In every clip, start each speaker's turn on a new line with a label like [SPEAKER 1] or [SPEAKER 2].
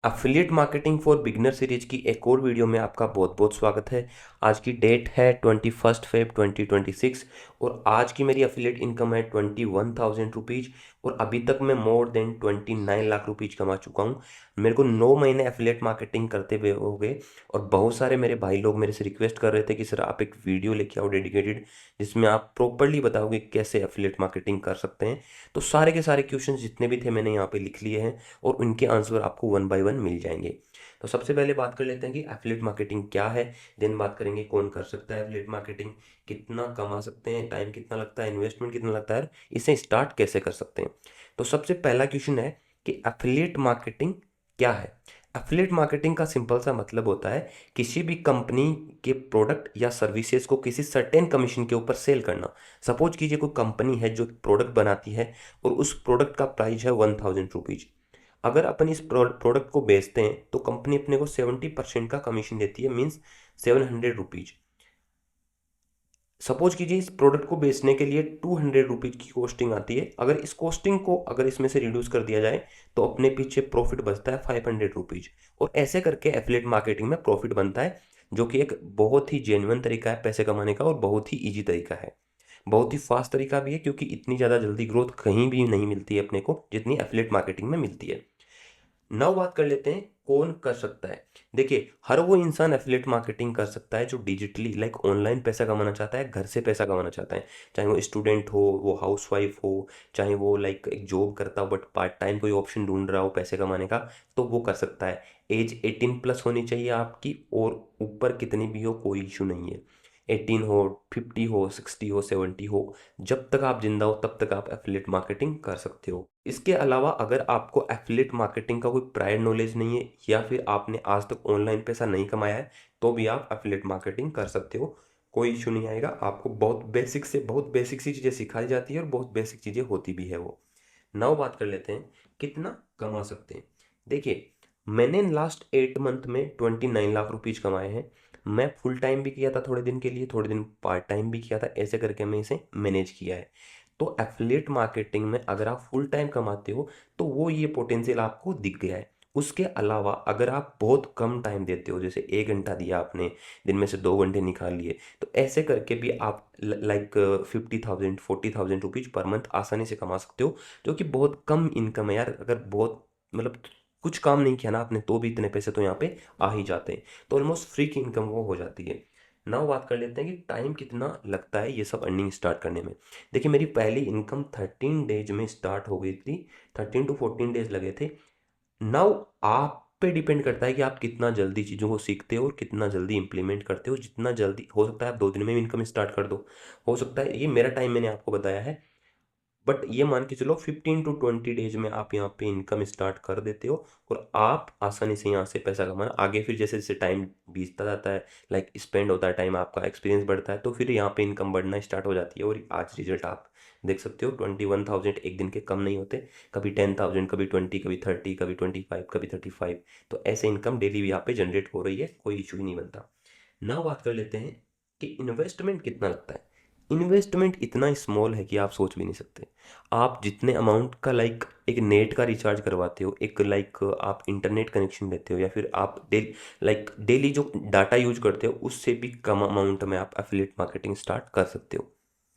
[SPEAKER 1] Affiliate marketing for beginner series की एक और वीडियो में आपका बहुत बहुत स्वागत है। आज की डेट है 21 फेब 2026 और आज की मेरी अफिलिएट इनकम है 21,000 रुपीज़ और अभी तक मैं मोर देन 29 लाख रुपीज़ कमा चुका हूँ। मेरे को 9 महीने अफिलिएट मार्केटिंग करते हुए हो गए और बहुत सारे मेरे भाई लोग मेरे से रिक्वेस्ट कर रहे थे कि सर आप एक वीडियो लेके आओ डेडिकेटेड, जिसमें आप प्रॉपरली बताओगे कैसे अफिलिएट मार्केटिंग कर सकते हैं। तो सारे के सारे क्वेश्चन जितने भी थे मैंने यहाँ पे लिख लिए हैं और उनके आंसर आपको वन बाय वन मिल जाएंगे। तो सबसे पहले बात कर लेते हैं कि एफिलिएट मार्केटिंग क्या है। देन बात करेंगे कौन कर सकता है एफिलिएट मार्केटिंग, कितना कमा सकते हैं, टाइम कितना लगता है, इन्वेस्टमेंट कितना लगता है, इसे स्टार्ट कैसे कर सकते हैं। तो सबसे पहला क्वेश्चन है कि एफिलिएट मार्केटिंग क्या है। एफिलिएट मार्केटिंग का सिंपल सा मतलब होता है किसी भी कंपनी के प्रोडक्ट या सर्विसेज को किसी सर्टेन कमीशन के ऊपर सेल करना। सपोज कीजिए कोई कंपनी है जो प्रोडक्ट बनाती है और उस प्रोडक्ट का प्राइस है 1,000 रुपीज़। अगर अपन इस प्रोडक्ट को बेचते हैं तो कंपनी अपने को 70% का कमीशन देती है, मीन्स 700 रुपीज। सपोज कीजिए इस प्रोडक्ट को बेचने के लिए 200 रुपीज की कॉस्टिंग आती है। अगर इस कॉस्टिंग को अगर इसमें से रिड्यूस कर दिया जाए तो अपने पीछे प्रॉफिट बचता है 500 रुपीज। और ऐसे करके एफिलिएट मार्केटिंग में प्रॉफिट बनता है, जो कि एक बहुत ही जेन्युइन तरीका है पैसे कमाने का और बहुत ही ईजी तरीका है। बहुत ही फास्ट तरीका भी है, क्योंकि इतनी ज़्यादा जल्दी ग्रोथ कहीं भी नहीं मिलती है अपने को जितनी एफिलिएट मार्केटिंग में मिलती है। नाउ बात कर लेते हैं कौन कर सकता है। देखिए, हर वो इंसान एफिलिएट मार्केटिंग कर सकता है जो डिजिटली लाइक ऑनलाइन पैसा कमाना चाहता है, घर से पैसा कमाना चाहता है। चाहे वो स्टूडेंट हो, वो हाउसवाइफ हो, चाहे वो लाइक एक जॉब करता हो बट पार्ट टाइम कोई ऑप्शन ढूंढ रहा हो पैसे कमाने का, तो वो कर सकता है। एज 18+ होनी चाहिए आपकी, और ऊपर कितनी भी हो कोई इशू नहीं है। 18 हो, 50 हो, 60 हो, 70 हो, जब तक आप जिंदा हो तब तक आप एफिलिएट मार्केटिंग कर सकते हो। इसके अलावा अगर आपको एफिलिएट मार्केटिंग का कोई प्रायर नॉलेज नहीं है या फिर आपने आज तक ऑनलाइन पैसा नहीं कमाया है, तो भी आप एफिलिएट मार्केटिंग कर सकते हो। कोई इशू नहीं आएगा। आपको बहुत बेसिक से बहुत बेसिक सी चीज़ें सिखाई जाती है और बहुत बेसिक चीज़ें होती भी है वो। नाउ बात कर लेते हैं कितना कमा सकते हैं। देखिए, मैंने लास्ट 8 मंथ में 29 लाख रुपीज़ कमाए हैं। मैं फुल टाइम भी किया था थोड़े दिन के लिए, थोड़े दिन पार्ट टाइम भी किया था, ऐसे करके मैं इसे मैनेज किया है। तो एफिलिएट मार्केटिंग में अगर आप फुल टाइम कमाते हो तो वो ये पोटेंशियल आपको दिख गया है। उसके अलावा अगर आप बहुत कम टाइम देते हो, जैसे 1 घंटा दिया आपने, दिन में से 2 घंटे निकाल लिए, तो ऐसे करके भी आप लाइक 50,000 40,000 रुपीज़ पर मंथ आसानी से कमा सकते हो, जो कि बहुत कम इनकम है यार। अगर बहुत मतलब कुछ काम नहीं किया ना आपने तो भी इतने पैसे तो यहाँ पे आ ही जाते हैं। तो ऑलमोस्ट फ्री की इनकम वो हो जाती है। नाउ बात कर लेते हैं कि टाइम कितना लगता है ये सब अर्निंग स्टार्ट करने में। देखिए, मेरी पहली इनकम 13 डेज में स्टार्ट हो गई थी। 13 to 14 डेज लगे थे। नाउ आप पे डिपेंड करता है कि आप कितना जल्दी चीज़ों को सीखते हो और कितना जल्दी इंप्लीमेंट करते हो। जितना जल्दी हो सकता है आप 2 दिन में इनकम स्टार्ट कर दो, हो सकता है, ये मेरा टाइम मैंने आपको बताया है। बट ये मान के चलो 15 to 20 डेज में आप यहाँ पे इनकम स्टार्ट कर देते हो और आप आसानी से यहाँ से पैसा कमाना आगे, फिर जैसे जैसे टाइम बीतता जाता है, लाइक स्पेंड होता है टाइम, आपका एक्सपीरियंस बढ़ता है, तो फिर यहाँ पे इनकम बढ़ना स्टार्ट हो जाती है। और आज रिजल्ट आप देख सकते हो, 21,000 एक दिन के कम नहीं होते। कभी 10,000, कभी 20, कभी 30, कभी 25, कभी 35। तो ऐसे इनकम डेली भी यहाँ पे जनरेट हो रही है, कोई इशू ही नहीं बनता। ना बात कर लेते हैं कि इन्वेस्टमेंट कितना लगता है। इन्वेस्टमेंट इतना स्मॉल है कि आप सोच भी नहीं सकते। आप जितने अमाउंट का लाइक एक नेट का रिचार्ज करवाते हो, एक लाइक आप इंटरनेट कनेक्शन लेते हो, या फिर आप डेली लाइक डेली जो डाटा यूज करते हो उससे भी कम अमाउंट में आप एफिलिएट मार्केटिंग स्टार्ट कर सकते हो।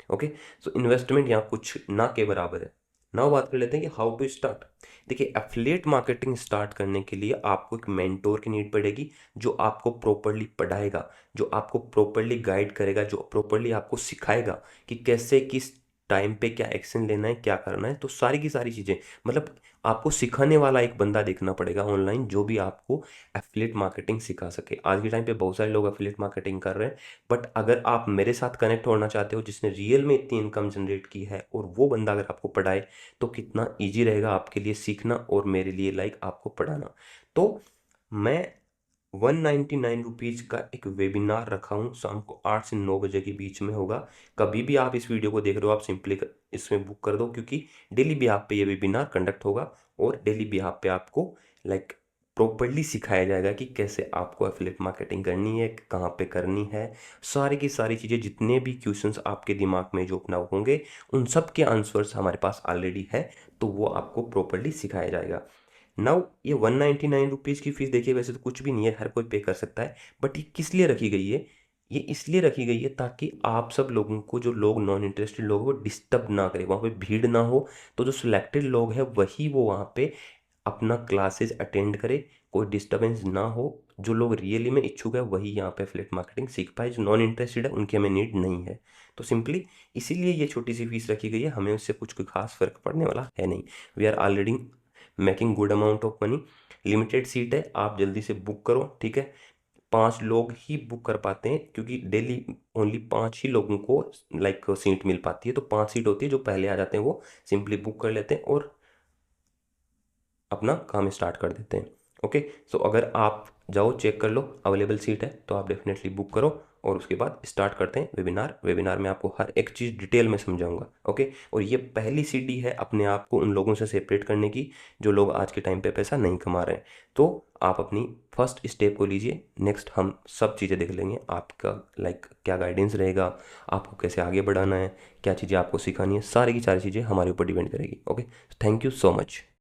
[SPEAKER 1] ओके, सो इन्वेस्टमेंट यहाँ कुछ ना के बराबर है। नाउ बात कर लेते हैं कि हाउ टू स्टार्ट। देखिए, एफिलिएट मार्केटिंग स्टार्ट करने के लिए आपको एक मेंटोर की नीड पड़ेगी, जो आपको प्रॉपरली पढ़ाएगा, जो आपको प्रॉपरली गाइड करेगा, जो प्रॉपरली आपको सिखाएगा कि कैसे किस टाइम पे क्या एक्शन लेना है, क्या करना है। तो सारी की सारी चीज़ें, मतलब आपको सिखाने वाला एक बंदा देखना पड़ेगा ऑनलाइन, जो भी आपको एफिलिएट मार्केटिंग सिखा सके। आज के टाइम पे बहुत सारे लोग एफिलिएट मार्केटिंग कर रहे हैं, बट अगर आप मेरे साथ कनेक्ट होना चाहते हो जिसने रियल में इतनी इनकम जनरेट की है, और वो बंदा अगर आपको पढ़ाए, तो कितना ईजी रहेगा आपके लिए सीखना और मेरे लिए लाइक आपको पढ़ाना। तो मैं 199 रुपीज़ का एक वेबिनार रखा हूँ, शाम को 8 से 9 बजे के बीच में होगा। कभी भी आप इस वीडियो को देख रहे हो आप सिंपली इसमें बुक कर दो, क्योंकि डेली भी आप पे ये वेबिनार कंडक्ट होगा और डेली भी आप पे आपको लाइक प्रॉपरली सिखाया जाएगा कि कैसे आपको एफिलिएट मार्केटिंग करनी है, कहाँ पे करनी है। सारी की सारी चीज़ें, जितने भी क्वेश्चंस आपके दिमाग में जो अपना होंगे, उन सब के आंसर्स हमारे पास ऑलरेडी है, तो वो आपको प्रॉपरली सिखाया जाएगा। नाउ ये 199 रुपीज़ की फ़ीस देखिए वैसे तो कुछ भी नहीं है, हर कोई पे कर सकता है, बट ये किस लिए रखी गई है? ये इसलिए रखी गई है ताकि आप सब लोगों को, जो लोग नॉन इंटरेस्टेड लोग हैं, वो डिस्टर्ब ना करे, वहाँ पे भीड़ ना हो, तो जो सिलेक्टेड लोग हैं वही वो वहाँ पे अपना क्लासेस अटेंड करे, कोई डिस्टरबेंस ना हो। जो लोग रियली में इच्छुक है वही यहाँ पे एफिलिएट मार्केटिंग सीख पाए, जो नॉन इंटरेस्टेड है उनकी हमें नीड नहीं है। तो सिंपली इसीलिए ये छोटी सी फीस रखी गई है, हमें उससे कुछ कोई खास फर्क पड़ने वाला है नहीं। We are already making good amount of money. Limited seat है, आप जल्दी से बुक करो, ठीक है। 5 लोग ही बुक कर पाते हैं क्योंकि डेली ओनली 5 ही लोगों को लाइक सीट मिल पाती है, तो 5 सीट होती है। जो पहले आ जाते हैं वो सिंपली बुक कर लेते हैं और अपना काम स्टार्ट कर देते हैं। ओके, सो अगर आप जाओ चेक कर लो अवेलेबल सीट है तो आप डेफिनेटली बुक करो और उसके बाद स्टार्ट करते हैं वेबिनार। वेबिनार में आपको हर एक चीज़ डिटेल में समझाऊंगा। ओके, और ये पहली सीढ़ी है अपने आप को उन लोगों से सेपरेट करने की जो लोग आज के टाइम पे पैसा नहीं कमा रहे हैं। तो आप अपनी फर्स्ट स्टेप को लीजिए, नेक्स्ट हम सब चीज़ें देख लेंगे। आपका लाइक क्या गाइडेंस रहेगा, आपको कैसे आगे बढ़ाना है, क्या चीज़ें आपको सिखानी है, सारी की सारी चीज़ें हमारे ऊपर डिपेंड करेगी। Okay, thank you so much.